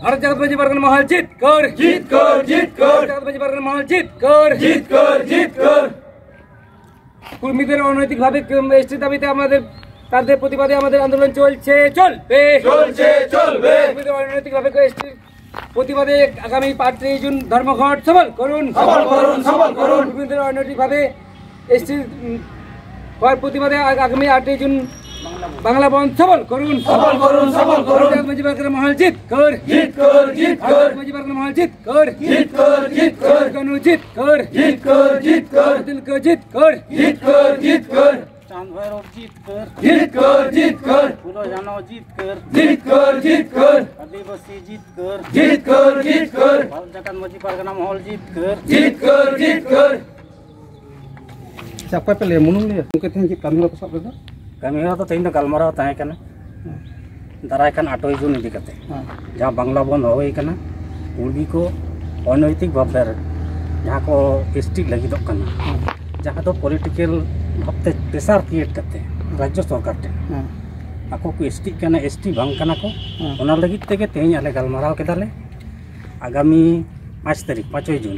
भारत जागत मंच पारगना महल जीत कर जागत मंच पारगना महल जीत कर কর্মীদের অনৈতিকভাবে এসটি দাবিতে তাদের প্রতিবাদে আমাদের আন্দোলন চলবে কর্মীদের অনৈতিকভাবে এসটি প্রতিবাদে আগামী 5 জুন ধর্মঘট সফল করুন কর্মীদের অনৈতিকভাবে এসটি প্রতিবাদে আগামী 8 জুন বাংলা বন্ধ সফল করুন জাগত পারগনা মহল জিত কর জাগত পারগনা মহল জিত কর গণ জিত কর দিল को জিত কর चांद भैरव जीत कर फूलो जानो जीत कर आदिवासी जीत कर भारत जागत मंच पारगना महल जीत कर siapa pilih munung dia mungkin tinggi kami lo kesal itu kami itu tadi galmarau tanya kan darai kan 8 Jun ini kate jहाँ Bangla बंद होई kana उर्गी को अनैतिक भाव जहाँ को एसटी लगी दो kana जहाँ तो पॉलिटिकल भावते प्रेसार क्रिएट करते राज्य सरकार टे ako को एसटी kana एसटी बांग kana को ओना लगी तेगे तेज आले galmarau केदाले आगामी 5 तारीख 5 जून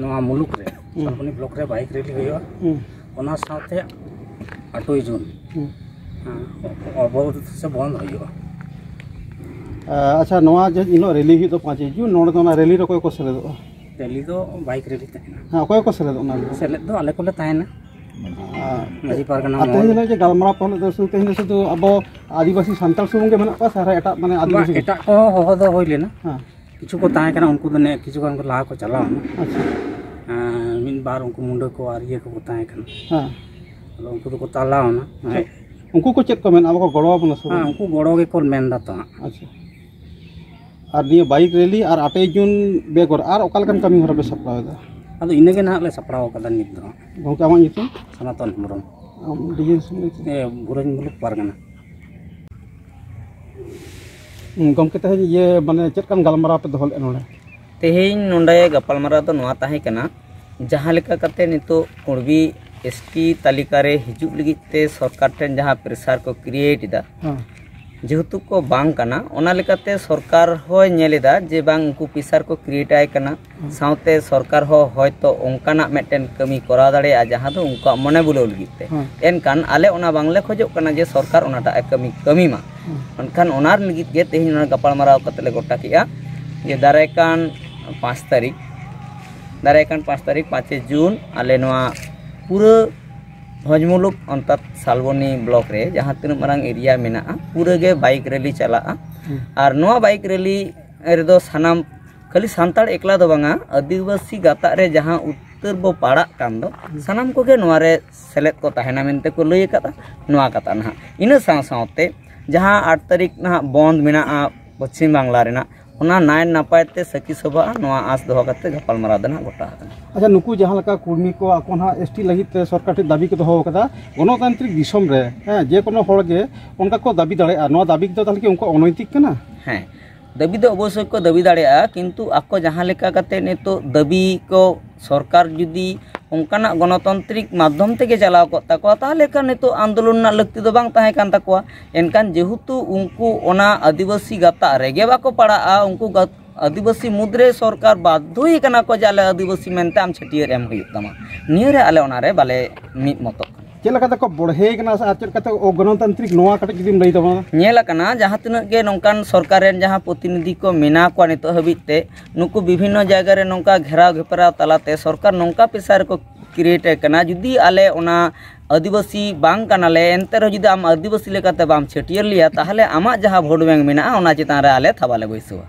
नवा मुलुक रे सालबनी ब्लॉक रे बाइक रैली हुआ ओना साथे 8 जून अवरोध से बंद हुआ अच्छा नवा जे इनो रैली ही तो 5 जून नोड तो ना रैली रे कोई को सेलेदो रैली तो बाइक रैली तहना हां कोई को सेलेदो ना सेलेद दो आले कोले तहना माजी पारगना महल जे galmarau पहले तो सुते से तो अब आदिवासी संताल सुमुंगे मेना पा सारा एटा माने आदिवासी एटा को हो दो होइले ना हां किछु को ताहे kana उनको ने किछु कान को ला को चलाओ ना अच्छा मिन बार उनको मुंडो को और ये को ताहे kana हां उनको तो को तालाओ ना उनको को चेक कमेंट अब को गड़ो बना सो हां उनको गड़ो के कोल मेन दा तो अच्छा और ये बाइक रैली और 8 जून बेगर और ओकाल कन कमी हरा बे सप्लाय दा अदो इनेगे ना ले सपड़ाव कदा नित दो गौका मा नितु सनातन हेमरम डिजेन सुन ए बुरन मुलुक पारगना गमके तहे ये माने चेक कन galmarau पे दोहल एनोले तेहेन नोंडे गपालमारा तो नोआ ताहे कना जहाँ लेका कते नितो कुर्बी एसटी तालिका रे हिजुग लगिते सरकार ठेन जहाँ प्रेसार को क्रिएट दा जेहेतु को बांग कना ओना लेकाते सरकार हो नेलेदा जे बांग उनको प्रेसार को क्रिएट आय कना साउते सरकार हो होयतो ओंकाना मेटेन कमी करा दाड़े आ जहाँ तो उनका मने बुले लगिते एनकान आले ओना बांगले खोजो कना जे सरकार ओनाटा कमी मा अनखान ओनार लगित गे तेहिन ओना गपालमाराव कतले गोटा किया ये दारायकान 5 तारीख 5 जून आले नोआ पूरा भजमुलुक अंतत सालबनी ब्लॉक रे जहाँ तीन मारंग एरिया मेना पूरा गे बाइक रैली चला और नोआ बाइक रैली रेदो सानाम खाली सांताड़ एकला दो बांगा आदिवासी गाता रे जहाँ उत्तर बो पाड़ा कान दो सानाम को गे नोआ रे सेलेद को ताहेना मेनते को लई कता नोआ कता ना इना साथे जहाँ 8 तारीख ना बंद मेना पश्चिम बांग्ला रेना ओना नाय नापायते सखी सभा नोआ आस दोह करते गपालमाराव दना गोटा अच्छा नुकु जहाँ लका कुर्मी को आकोन हा एसटी लगित सरकार टे दाबी को दोहो कदा गणतांत्रिक दिसम रे हैं जे कोनो होड़ गे उनका को दाबी दाड़े नोआ दाबी तो ताले कि उनको अनैतिक कना हैं दाबी दो अवश्य को दाबी दाड़े किंतु आको जहाँ लेका करते ने तो दाबी को सरकार जुदी उनकाना गणतांत्रिक माध्यम तेगे चलाव को ताको ताले का ने तो आंदोलन ना लगती दो बांग ताहे कान ताकोआ एनकान जेहुतु उनको ओना आदिवासी गाता रेगे बाको पड़ा उनको आदिवासी मुद्रे सरकार बाध्य कना को जाले आदिवासी मेनते आम छटियर एम हुई तमा नियर आले ओना रे बाले मित मतो चेला कता को बढ़े कना आ चेल कता ओ गणतांत्रिक नोआ कटे जदिम लई तबा नेला कना जहाँ तिना गे नोंकान सरकार रेन जहाँ प्रतिनिधि को मेना को नितो हबिते नुकु विभिन्न जगह रे नोंका घेराव घेपराव तलाते सरकार नोंका प्रेसार को क्रिएट कना जुदी आले ओना आदिवासी बांग कनाले एनते रे जुदी आम आदिवासी लेकाते बाम छटियर लिया ताहले आमा जहाँ भोट बैंक मेना ओना चितान रे आले थाबाले बैसुआ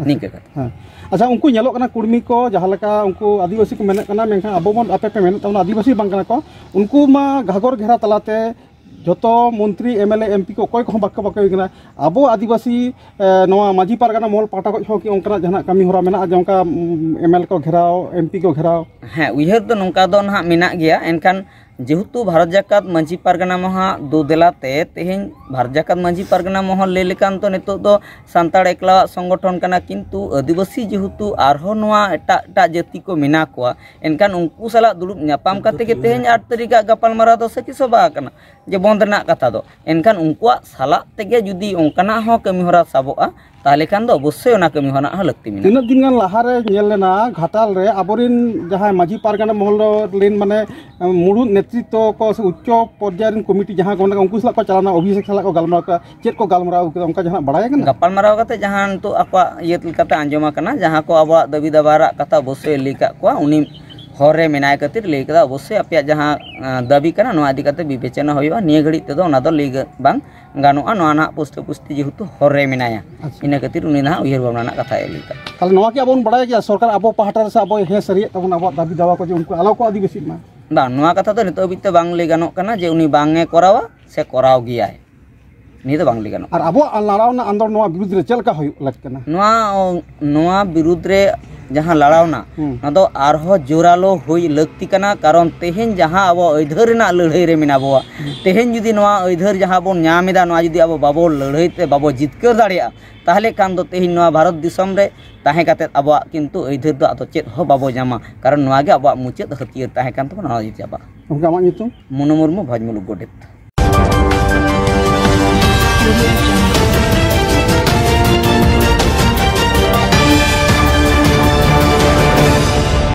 निके कथा अच्छा उनको ñelok kana कुर्मी को जहाँ लका उनको आदिवासी को मेना कना मेनखान अबो बन आपे पे मेना तमना आदिवासी बांग कना को उनको मा घाघर घेरा तलाते जोतो मंत्री एमएलए एमपी को कोई को बाक्का बाक्का होइकना अबो आदिवासी नवा माजी पारगना मोहल पाटा को हो कि ओंकना जहां कमी होरा मेना जोंका एमएलए को घेराव एमपी को घेराव हैं उइहर तो नोंका दो ना मेना गया एनखान जेहेतु भारत जाकात मंझी पारगना महा दो देलाते तेहेन भारत जाकात मंझी पारगना महल ले लेकान तो नितो दो सांताड़ एकला संगठन कना किंतु आदिवासी जेहेतु आरहो नोआ एटा जाति को मेना कोआ एनकान उनको साला दुड़ुब न्यापाम काते के तेहेन 8 तारीख गपालमाराव दो सखी सभा कना जे बंद रना कथा दो एनकान उनको साला तेगे जुदी ओंकाना हो कमी होरा साबोआ ताहले खान दो अवश्य ओना कमी होना ह लगती मेना तीन दिन गान लहारे नेल लेना घाटाल रे आबोरिन जहां माजी पारगाना महल लेन माने मुड़ुद नेतृत्व को से उच्च पर्यायर कमिटी जहां को उनको सला को चलाना अभिषेक सला को गालमराव का चेत को गालमराव उनका जहां बड़ाय कना गपाल माराव कते जहां तो आकवा इयत कते आंजमा कना जहां को आबा दाबी दाबारा कथा अवश्य लिका को उनी हरे मेनाय कतिर लई कदा अवश्य अपया जहां दाबी कना नोआ इदी कते विवेचना होयबा निय घड़ी तेदो ओना दो लई बांग गानोआ नोआ ना पुष्टि पुष्टि जेहेतु हरे मेनाया इना कतिर उनी ना उयहर भावना ना कथा एलिका ताले नोआ की अबोन बड़ाय कि सरकार अबो पहाटा से अबो हे सरिय तबन अबो दाबी दावा को जे उनको आलो को आदिवासी मा बा नोआ कथा तो नितो बिते बांग लई गानो कना जे उनी बांगे करावा से कराव गियाय नि तो बांग लई गानो और अबो लड़ावना आंदोलन नोआ विरुद्ध रे चलका होय लगकना नोआ विरुद्ध रे जहाँ लड़ावना ना दो आरहो जोरालो हुई लगती कना कारण तेहेन जहाँ अब अधर ना लड़ाई रे मिना बवा तेहेन जुदी नोआ अधर जहाँ बोन न्यामेदा नोआ जुदी अब बाबो लड़ाई ते बाबो जितकर दाड़िया ताहले कान दो तेहेन नोआ भारत दिसम रे ताहे काते अब किंतु अधर दो आतो चेत हो बाबो जामा कारण नोआ गे अब मुचाद हथियार ताहे कान तो नोआ जित जाबा उनका मा नितुम मुनु मुर्मू भजमुलु गोडेत।